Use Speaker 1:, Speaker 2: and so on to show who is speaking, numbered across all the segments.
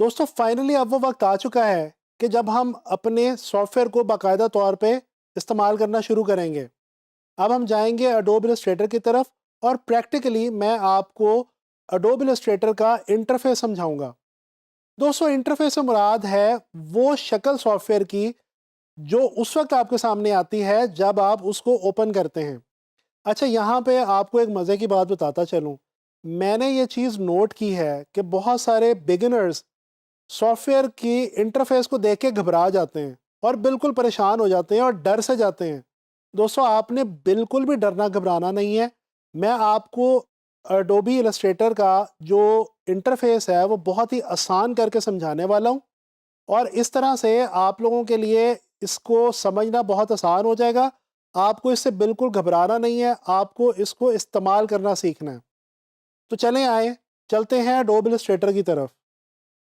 Speaker 1: दोस्तों फाइनली अब वो वक्त आ चुका है कि जब हम अपने सॉफ्टवेयर को बाकायदा तौर पे इस्तेमाल करना शुरू करेंगे। अब हम जाएंगे अडोब इलस्ट्रेटर की तरफ और प्रैक्टिकली मैं आपको अडोब इलस्ट्रेटर का इंटरफेस समझाऊंगा। दोस्तों इंटरफेस से मुराद है वो शक्ल सॉफ्टवेयर की जो उस वक्त आपके सामने आती है जब आप उसको ओपन करते हैं। अच्छा, यहाँ पे आपको एक मज़े की बात बताता चलूँ। मैंने ये चीज़ नोट की है कि बहुत सारे बिगिनर्स सॉफ्टवेयर की इंटरफेस को देख के घबरा जाते हैं और बिल्कुल परेशान हो जाते हैं और डर से जाते हैं। दोस्तों आपने बिल्कुल भी डरना घबराना नहीं है। मैं आपको अडोबी इलस्ट्रेटर का जो इंटरफेस है वो बहुत ही आसान करके समझाने वाला हूँ और इस तरह से आप लोगों के लिए इसको समझना बहुत आसान हो जाएगा। आपको इससे बिल्कुल घबराना नहीं है, आपको इसको इस्तेमाल करना सीखना है। तो चलें आए, चलते हैं अडोबी इलस्ट्रेटर की तरफ।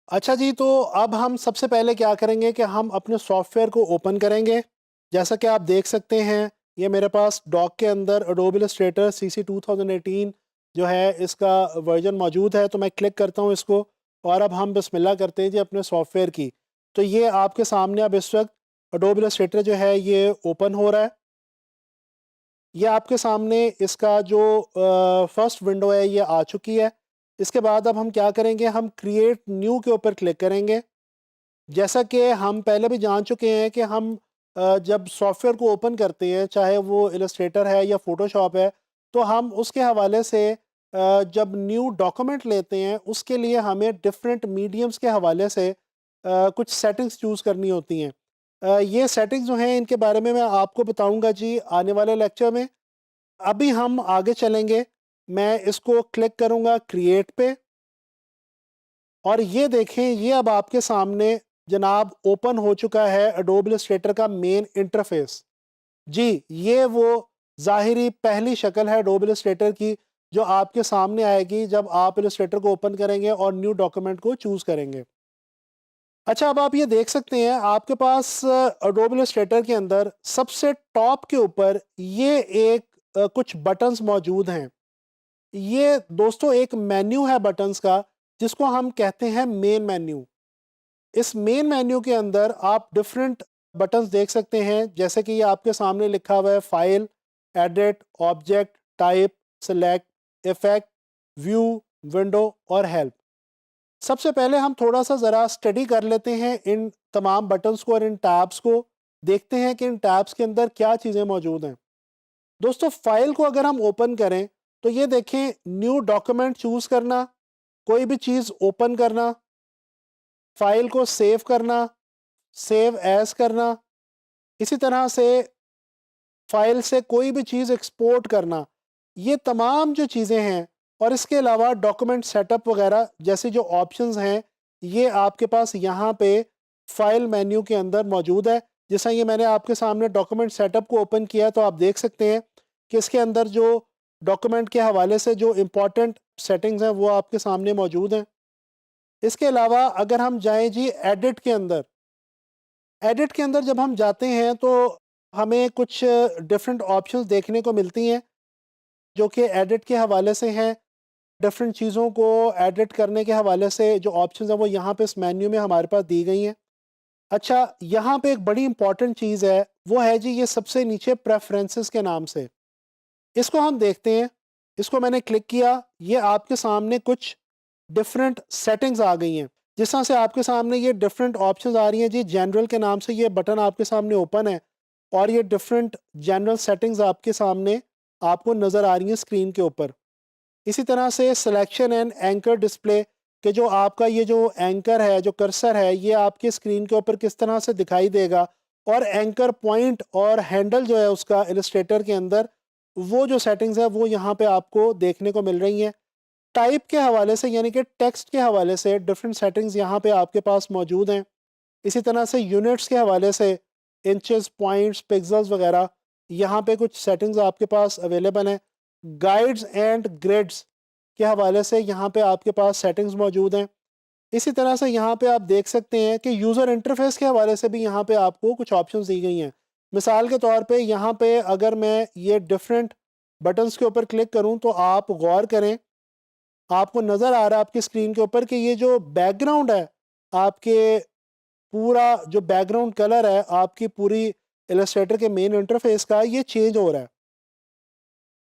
Speaker 1: अच्छा जी, तो अब हम सबसे पहले क्या करेंगे कि हम अपने सॉफ्टवेयर को ओपन करेंगे। जैसा कि आप देख सकते हैं, ये मेरे पास डॉक के अंदर अडोबी इलस्ट्रेटर CC 2018 जो है इसका वर्जन मौजूद है। तो मैं क्लिक करता हूँ इसको और अब हम बिस्मिल्लाह करते हैं जी अपने सॉफ्टवेयर की। तो ये आपके सामने अब इस वक्त अडोबी इलस्ट्रेटर जो है ये ओपन हो रहा है। ये आपके सामने इसका जो फर्स्ट विंडो है ये आ चुकी है। इसके बाद अब हम क्या करेंगे, हम क्रिएट न्यू के ऊपर क्लिक करेंगे। जैसा कि हम पहले भी जान चुके हैं कि हम जब सॉफ्टवेयर को ओपन करते हैं, चाहे वो इलस्ट्रेटर है या फ़ोटोशॉप है, तो हम उसके हवाले से जब न्यू डॉक्यूमेंट लेते हैं उसके लिए हमें डिफरेंट मीडियम्स के हवाले से कुछ सेटिंग्स चूज़ करनी होती हैं। ये सेटिंग्स जो हैं इनके बारे में मैं आपको बताऊंगा जी आने वाले लेक्चर में। अभी हम आगे चलेंगे। मैं इसको क्लिक करूंगा क्रिएट पे और ये देखें, ये अब आपके सामने जनाब ओपन हो चुका है अडोब इलस्ट्रेटर का मेन इंटरफेस। जी, ये वो ज़ाहिरी पहली शक्ल है अडोब इलस्ट्रेटर की जो आपके सामने आएगी जब आप इलस्ट्रेटर को ओपन करेंगे और न्यू डॉक्यूमेंट को चूज़ करेंगे। अच्छा, अब आप ये देख सकते हैं आपके पास अडोब इलस्ट्रेटर के अंदर सबसे टॉप के ऊपर ये एक कुछ बटन्स मौजूद हैं। ये दोस्तों एक मेन्यू है बटन्स का जिसको हम कहते हैं मेन मेन्यू। इस मेन मेन्यू के अंदर आप डिफरेंट बटन्स देख सकते हैं, जैसे कि ये आपके सामने लिखा हुआ है file, edit, object, type, select, effect, view, window और हेल्प। सबसे पहले हम थोड़ा सा ज़रा स्टडी कर लेते हैं इन तमाम बटन्स को और इन टैब्स को। देखते हैं कि इन टैब्स के अंदर क्या चीज़ें मौजूद हैं। दोस्तों फाइल को अगर हम ओपन करें तो ये देखें, न्यू डॉक्यूमेंट चूज़ करना, कोई भी चीज़ ओपन करना, फाइल को सेव करना, सेव एज करना, इसी तरह से फाइल से कोई भी चीज़ एक्सपोर्ट करना, ये तमाम जो चीज़ें हैं और इसके अलावा डॉक्यूमेंट सेटअप वगैरह जैसे जो ऑप्शंस हैं, ये आपके पास यहाँ पे फाइल मेन्यू के अंदर मौजूद है। जैसा ये मैंने आपके सामने डॉक्यूमेंट सेटअप को ओपन किया तो आप देख सकते हैं कि इसके अंदर जो डॉक्यूमेंट के हवाले से जो इम्पोर्टेंट सेटिंग्स हैं वो आपके सामने मौजूद हैं। इसके अलावा अगर हम जाएं जी एडिट के अंदर, एडिट के अंदर जब हम जाते हैं तो हमें कुछ डिफरेंट ऑप्शंस देखने को मिलती हैं जो कि एडिट के हवाले से हैं। डिफरेंट चीज़ों को एडिट करने के हवाले से जो ऑप्शंस हैं वो यहाँ पे इस मेन्यू में हमारे पास दी गई हैं। अच्छा, यहाँ पे एक बड़ी इंपॉर्टेंट चीज़ है, वो है जी ये सबसे नीचे प्रेफरेंसेस के नाम से। इसको हम देखते हैं। इसको मैंने क्लिक किया, ये आपके सामने कुछ डिफरेंट सेटिंग्स आ गई हैं। जिस तरह से आपके सामने ये डिफरेंट ऑप्शंस आ रही हैं जी, जनरल के नाम से ये बटन आपके सामने ओपन है और ये डिफरेंट जनरल सेटिंग्स आपके सामने आपको नज़र आ रही हैं स्क्रीन के ऊपर। इसी तरह से सिलेक्शन एंड एंकर डिस्प्ले के जो आपका ये जो एंकर है, जो कर्सर है, ये आपके स्क्रीन के ऊपर किस तरह से दिखाई देगा और एंकर पॉइंट और हैंडल जो है उसका इलस्ट्रेटर के अंदर, वो जो सेटिंग्स है वो यहाँ पे आपको देखने को मिल रही हैं। टाइप के हवाले से यानी कि टेक्स्ट के हवाले से डिफरेंट सेटिंग्स यहाँ पे आपके पास मौजूद हैं। इसी तरह से यूनिट्स के हवाले से इंचेस, पॉइंट्स, पिक्सल्स वगैरह यहाँ पे कुछ सेटिंग्स आपके पास अवेलेबल हैं। गाइड्स एंड ग्रिड्स के हवाले से यहाँ पे आपके पास सेटिंग्स मौजूद हैं। इसी तरह से यहाँ पे आप देख सकते हैं कि यूज़र इंटरफेस के हवाले से भी यहाँ पे आपको कुछ ऑप्शंस दी गई हैं। मिसाल के तौर पे यहाँ पे अगर मैं ये डिफरेंट बटन्स के ऊपर क्लिक करूँ तो आप गौर करें, आपको नज़र आ रहा है आपकी स्क्रीन के ऊपर कि ये जो बैकग्राउंड है आपके पूरा जो बैकग्राउंड कलर है आपकी पूरी इलस्ट्रेटर के मेन इंटरफेस का, ये चेंज हो रहा है।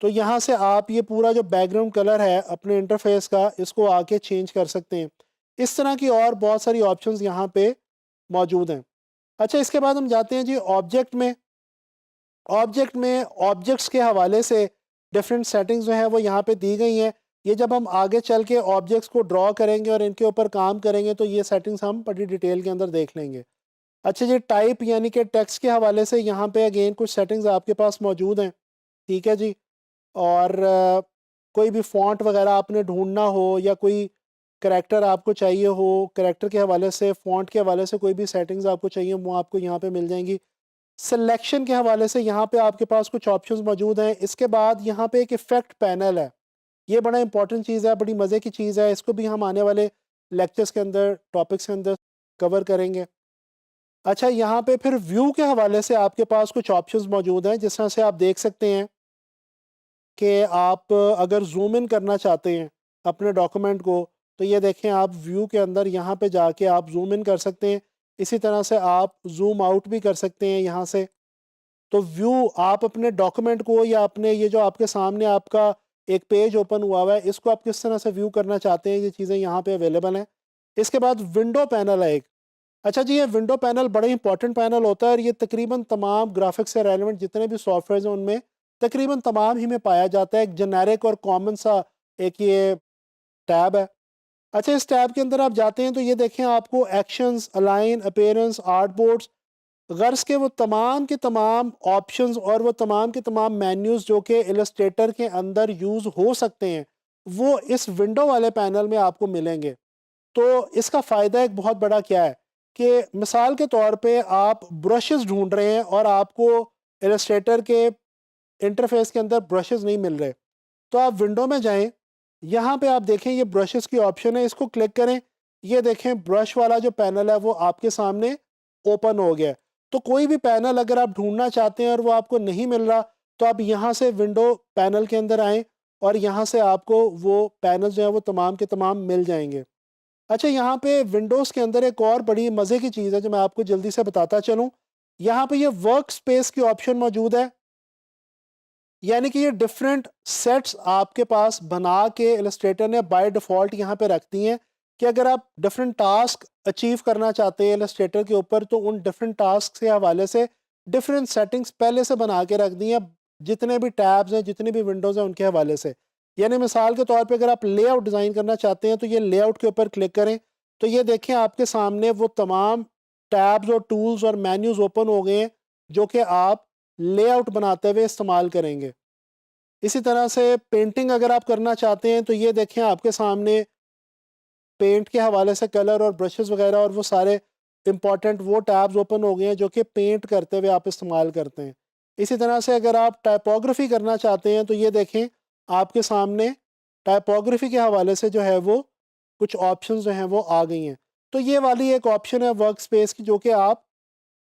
Speaker 1: तो यहाँ से आप ये पूरा जो बैकग्राउंड कलर है अपने इंटरफेस का, इसको आके चेंज कर सकते हैं। इस तरह की और बहुत सारी ऑप्शंस यहाँ पे मौजूद हैं। अच्छा, इसके बाद हम जाते हैं जी ऑब्जेक्ट में। ऑब्जेक्ट में ऑब्जेक्ट्स के हवाले से डिफरेंट सेटिंग्स जो हैं वो यहाँ पे दी गई हैं। ये जब हम आगे चल के ऑब्जेक्ट्स को ड्रॉ करेंगे और इनके ऊपर काम करेंगे तो ये सेटिंग्स हम बड़ी डिटेल के अंदर देख लेंगे। अच्छा जी, टाइप यानी कि टेक्स्ट के हवाले से यहाँ पे अगेन कुछ सेटिंग्स आपके पास मौजूद हैं। ठीक है जी। और कोई भी फ़ॉन्ट वगैरह आपने ढूँढना हो या कोई करैक्टर आपको चाहिए हो, करैक्टर के हवाले से, फ़ॉन्ट के हवाले से कोई भी सेटिंग्स आपको चाहिए वो आपको यहाँ पे मिल जाएँगी। सिलेक्शन के हवाले से यहाँ पे आपके पास कुछ ऑप्शंस मौजूद हैं। इसके बाद यहाँ पे एक इफ़ेक्ट पैनल है। ये बड़ा इंपॉर्टेंट चीज़ है, बड़ी मज़े की चीज़ है। इसको भी हम आने वाले लेक्चर्स के अंदर, टॉपिक्स के अंदर कवर करेंगे। अच्छा, यहाँ पे फिर व्यू के हवाले से आपके पास कुछ ऑप्शंस मौजूद हैं, जिस तरह से आप देख सकते हैं कि आप अगर ज़ूम इन करना चाहते हैं अपने डॉक्यूमेंट को, तो ये देखें आप व्यू के अंदर यहाँ पे जाके आप ज़ूम इन कर सकते हैं। इसी तरह से आप ज़ूम आउट भी कर सकते हैं यहाँ से। तो व्यू आप अपने डॉक्यूमेंट को या अपने ये जो आपके सामने आपका एक पेज ओपन हुआ है, इसको आप किस तरह से व्यू करना चाहते हैं, ये चीज़ें यहाँ पे अवेलेबल हैं। इसके बाद विंडो पैनल है एक। अच्छा जी, ये विंडो पैनल बड़ा इंपॉर्टेंट पैनल होता है और ये तकरीबन तमाम ग्राफिक्स से रेलेवेंट जितने भी सॉफ्टवेयर हैं उनमें तकरीबन तमाम ही में पाया जाता है। एक जेनेरिक और कॉमन सा एक ये टैब है। अच्छा, इस टैब के अंदर आप जाते हैं तो ये देखें आपको actions, align, appearance, art boards, गर्ज के वो तमाम के तमाम ऑप्शंस और वो तमाम के तमाम मेन्यूज़ जो कि इलस्ट्रेटर के अंदर यूज़ हो सकते हैं, वो इस विंडो वाले पैनल में आपको मिलेंगे। तो इसका फ़ायदा एक बहुत बड़ा क्या है कि मिसाल के तौर पे आप ब्रशेस ढूंढ रहे हैं और आपको इलस्ट्रेटर के इंटरफेस के अंदर ब्रशेस नहीं मिल रहे, तो आप विंडो में जाएं। यहाँ पे आप देखें ये ब्रशेस की ऑप्शन है, इसको क्लिक करें। ये देखें ब्रश वाला जो पैनल है वो आपके सामने ओपन हो गया है। तो कोई भी पैनल अगर आप ढूंढना चाहते हैं और वो आपको नहीं मिल रहा, तो आप यहाँ से विंडो पैनल के अंदर आएँ और यहाँ से आपको वो पैनल जो है वो तमाम के तमाम मिल जाएंगे। अच्छा, यहाँ पे विंडोज़ के अंदर एक और बड़ी मज़े की चीज़ है जो मैं आपको जल्दी से बताता चलूँ। यहाँ पे ये वर्क स्पेस की ऑप्शन मौजूद है। यानी कि ये डिफरेंट सेट्स आपके पास बना के इलस्ट्रेटर ने बाय डिफ़ॉल्ट यहाँ पे रख दी हैं कि अगर आप डिफरेंट टास्क अचीव करना चाहते हैं इलस्ट्रेटर के ऊपर, तो उन डिफरेंट टास्क के हवाले से डिफरेंट सेटिंग्स पहले से बना के रख दी हैं, जितने भी टैब्स हैं, जितनी भी विंडोज़ हैं उनके हवाले से। यानी मिसाल के तौर पे अगर आप लेआउट डिज़ाइन करना चाहते हैं तो ये लेआउट के ऊपर क्लिक करें, तो ये देखें आपके सामने वो तमाम टैब्स और टूल्स और मेन्यूज़ ओपन हो गए हैं जो कि आप लेआउट बनाते हुए इस्तेमाल करेंगे। इसी तरह से पेंटिंग अगर आप करना चाहते हैं तो ये देखें आपके सामने पेंट के हवाले से कलर और ब्रशेस वगैरह और वो सारे इंपॉर्टेंट वो टैब्स ओपन हो गए हैं जो कि पेंट करते हुए आप इस्तेमाल करते हैं। इसी तरह से अगर आप टाइपोग्राफी करना चाहते हैं तो ये देखें आपके सामने टाइपोग्राफी के हवाले से जो है वो कुछ ऑप्शंस जो हैं वो आ गई हैं। तो ये वाली एक ऑप्शन है वर्क स्पेस की जो कि आप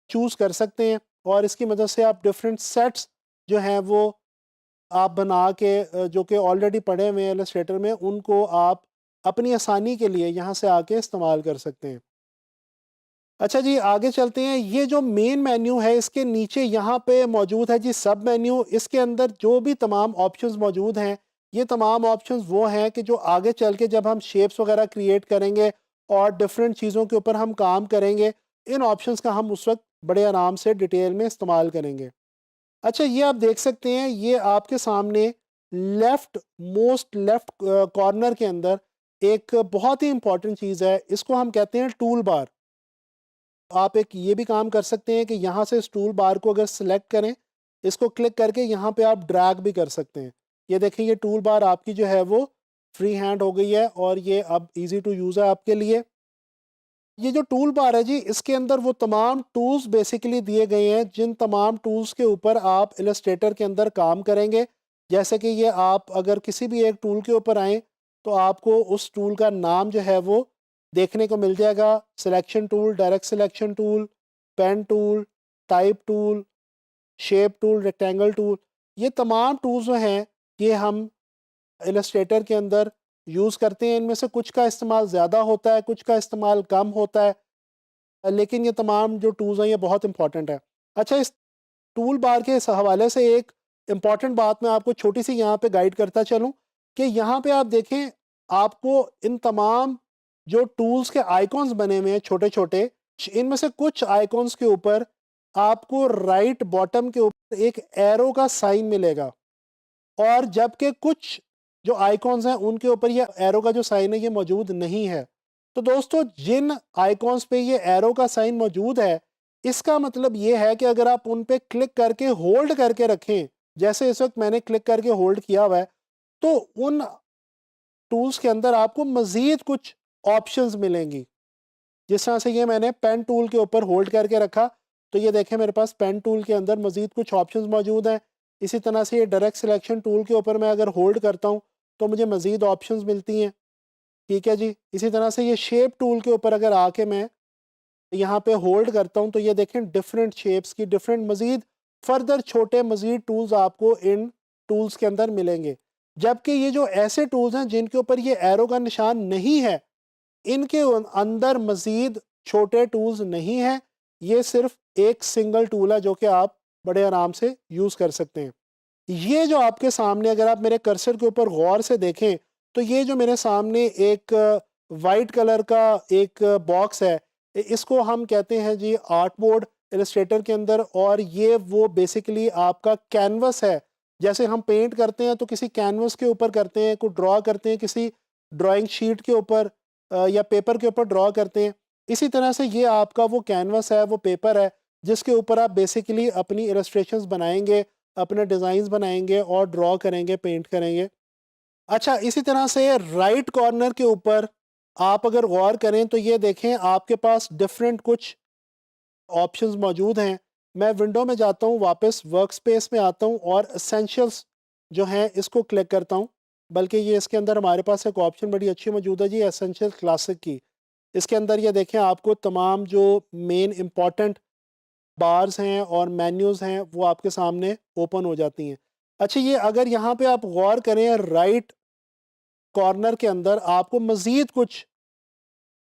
Speaker 1: चूज़ कर सकते हैं और इसकी मदद से आप डिफरेंट सेट्स जो हैं वो आप बना के जो कि ऑलरेडी पड़े हुए हैं इलस्ट्रेटर में, उनको आप अपनी आसानी के लिए यहाँ से आके इस्तेमाल कर सकते हैं। अच्छा जी, आगे चलते हैं। ये जो मेन मेन्यू है इसके नीचे यहाँ पे मौजूद है जी सब मेन्यू। इसके अंदर जो भी तमाम ऑप्शंस मौजूद हैं, ये तमाम ऑप्शंस वो हैं कि जो आगे चल के जब हम शेप्स वगैरह क्रिएट करेंगे और डिफरेंट चीज़ों के ऊपर हम काम करेंगे, इन ऑप्शंस का हम उस वक्त बड़े आराम से डिटेल में इस्तेमाल करेंगे। अच्छा, ये आप देख सकते हैं, ये आपके सामने लेफ़्ट कॉर्नर के अंदर एक बहुत ही इम्पोर्टेंट चीज़ है, इसको हम कहते हैं टूल बार। आप एक ये भी काम कर सकते हैं कि यहाँ से इस टूल बार को अगर सेलेक्ट करें, इसको क्लिक करके यहाँ पे आप ड्रैग भी कर सकते हैं। ये देखें ये टूल बार आपकी जो है वो फ्री हैंड हो गई है और ये अब ईज़ी टू यूज़ है आपके लिए। ये जो टूल बार है जी, इसके अंदर वो तमाम टूल्स बेसिकली दिए गए हैं जिन तमाम टूल्स के ऊपर आप इलस्ट्रेटर के अंदर काम करेंगे। जैसे कि ये आप अगर किसी भी एक टूल के ऊपर आएँ तो आपको उस टूल का नाम जो है वो देखने को मिल जाएगा। Selection tool, direct selection tool, pen tool, type tool, shape tool, rectangle tool, ये तमाम टूल्स जो हैं ये हम इलस्ट्रेटर के अंदर यूज़ करते हैं। इनमें से कुछ का इस्तेमाल ज़्यादा होता है, कुछ का इस्तेमाल कम होता है, लेकिन ये तमाम जो टूल्स हैं ये बहुत इंपॉर्टेंट है। अच्छा, इस टूल बार के इस हवाले से एक इम्पॉर्टेंट बात मैं आपको छोटी सी यहाँ पे गाइड करता चलूँ कि यहाँ पे आप देखें, आपको इन तमाम जो टूल्स के आइकॉन्स बने हुए हैं छोटे-छोटे, इनमें से कुछ आइकॉन्स के ऊपर आपको राइट बॉटम के ऊपर एक एरो का साइन मिलेगा, और जबकि कुछ जो आइकॉन्स हैं उनके ऊपर ये एरो का जो साइन है ये मौजूद नहीं है। तो दोस्तों, जिन आइकॉन्स पे ये एरो का साइन मौजूद है, इसका मतलब ये है कि अगर आप उन पे क्लिक करके होल्ड करके रखें, जैसे इस वक्त मैंने क्लिक करके होल्ड किया हुआ है, तो उन टूल्स के अंदर आपको मज़ीद कुछ ऑप्शंस मिलेंगी। जिस तरह से ये मैंने पेन टूल के ऊपर होल्ड करके रखा, तो ये देखें मेरे पास पेन टूल के अंदर मज़ीद कुछ ऑप्शंस मौजूद हैं। इसी तरह से ये डायरेक्ट सिलेक्शन टूल के ऊपर मैं अगर होल्ड करता हूँ तो मुझे मज़ीद ऑप्शंस मिलती हैं। ठीक है जी। इसी तरह से ये शेप टूल के ऊपर अगर आके मैं यहाँ पे होल्ड करता हूँ तो ये देखें डिफरेंट शेप्स की डिफरेंट मज़ीद फर्दर छोटे मज़ीद टूल्स आपको इन टूल्स के अंदर मिलेंगे। जबकि ये जो ऐसे टूल्स हैं जिनके ऊपर ये एरो का निशान नहीं है, इनके अंदर मज़ीद छोटे टूल्स नहीं हैं। ये सिर्फ एक सिंगल टूल है जो कि आप बड़े आराम से यूज़ कर सकते हैं। ये जो आपके सामने, अगर आप मेरे कर्सर के ऊपर गौर से देखें, तो ये जो मेरे सामने एक वाइट कलर का एक बॉक्स है, इसको हम कहते हैं जी आर्ट बोर्ड इलस्ट्रेटर के अंदर, और ये वो बेसिकली आपका कैनवस है। जैसे हम पेंट करते हैं तो किसी कैनवस के ऊपर करते हैं, कोई ड्रॉ करते हैं किसी ड्राइंग शीट के ऊपर या पेपर के ऊपर ड्रॉ करते हैं। इसी तरह से ये आपका वो कैनवस है, वो पेपर है, जिसके ऊपर आप बेसिकली अपनी इलस्ट्रेशंस बनाएंगे, अपने डिज़ाइंस बनाएंगे और ड्रॉ करेंगे, पेंट करेंगे। अच्छा, इसी तरह से राइट कॉर्नर के ऊपर आप अगर गौर करें तो ये देखें आपके पास डिफरेंट कुछ ऑप्शंस मौजूद हैं। मैं विंडो में जाता हूँ, वापस वर्क स्पेस में आता हूँ और एसेंशियल्स जो हैं इसको क्लिक करता हूँ। बल्कि ये इसके अंदर हमारे पास एक ऑप्शन बड़ी अच्छी मौजूद है जी, एसेंशियल क्लासिक की। इसके अंदर ये देखें आपको तमाम जो मेन इम्पॉर्टेंट बार्स हैं और मेन्यूज़ हैं वो आपके सामने ओपन हो जाती हैं। अच्छा, ये अगर यहाँ पे आप गौर करें, राइट कॉर्नर के अंदर आपको मज़ीद कुछ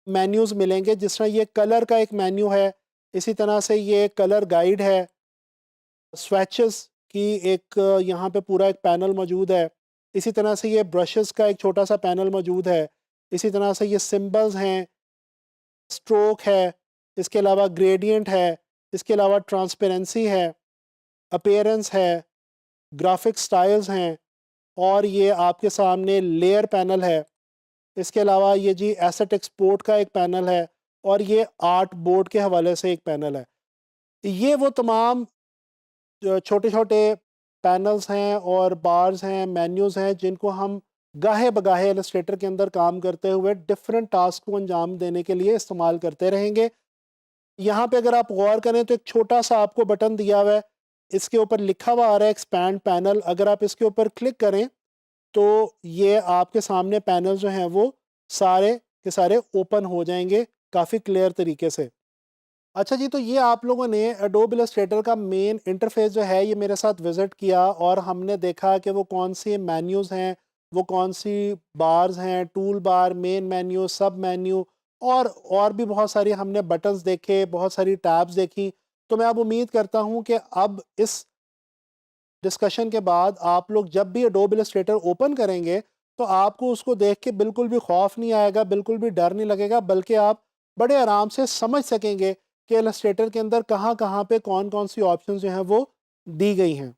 Speaker 1: मेन्यूज़ मिलेंगे। जिस तरह ये कलर का एक मेन्यू है, इसी तरह से ये कलर गाइड है, स्वैचेस की एक यहाँ पे पूरा एक पैनल मौजूद है। इसी तरह से ये ब्रशेस का एक छोटा सा पैनल मौजूद है। इसी तरह से ये सिंबल्स हैं, स्ट्रोक है, इसके अलावा ग्रेडियंट है, इसके अलावा ट्रांसपेरेंसी है, अपीयरेंस है, ग्राफिक स्टाइल्स हैं, और ये आपके सामने लेयर पैनल है। इसके अलावा ये जी एसेट एक्सपोर्ट का एक पैनल है, और ये आर्ट बोर्ड के हवाले से एक पैनल है। ये वो तमाम जो छोटे-छोटे पैनल्स हैं और बार्स हैं, मेन्यूज़ हैं, जिनको हम गाहे बगाहे इलस्ट्रेटर के अंदर काम करते हुए डिफरेंट टास्क को अंजाम देने के लिए इस्तेमाल करते रहेंगे। यहाँ पे अगर आप गौर करें तो एक छोटा सा आपको बटन दिया हुआ है, इसके ऊपर लिखा हुआ आ रहा है एक्सपैंड पैनल। अगर आप इसके ऊपर क्लिक करें तो ये आपके सामने पैनल जो हैं वो सारे के सारे ओपन हो जाएंगे काफ़ी क्लियर तरीके से। अच्छा जी, तो ये आप लोगों ने एडोब इलस्ट्रेटर का मेन इंटरफेस जो है ये मेरे साथ विज़िट किया, और हमने देखा कि वो कौन सी मेन्यूज़ हैं, वो कौन सी बार्स हैं, टूल बार, मेन मेन्यू, सब मेन्यू, और भी बहुत सारी हमने बटन्स देखे, बहुत सारी टैब्स देखी। तो मैं अब उम्मीद करता हूँ कि अब इस डिस्कशन के बाद आप लोग जब भी एडोब इलस्ट्रेटर ओपन करेंगे तो आपको उसको देख के बिल्कुल भी खौफ नहीं आएगा, बिल्कुल भी डर नहीं लगेगा, बल्कि आप बड़े आराम से समझ सकेंगे कि इलस्ट्रेटर के अंदर कहाँ कहाँ पे कौन कौन सी ऑप्शंस जो हैं वो दी गई हैं।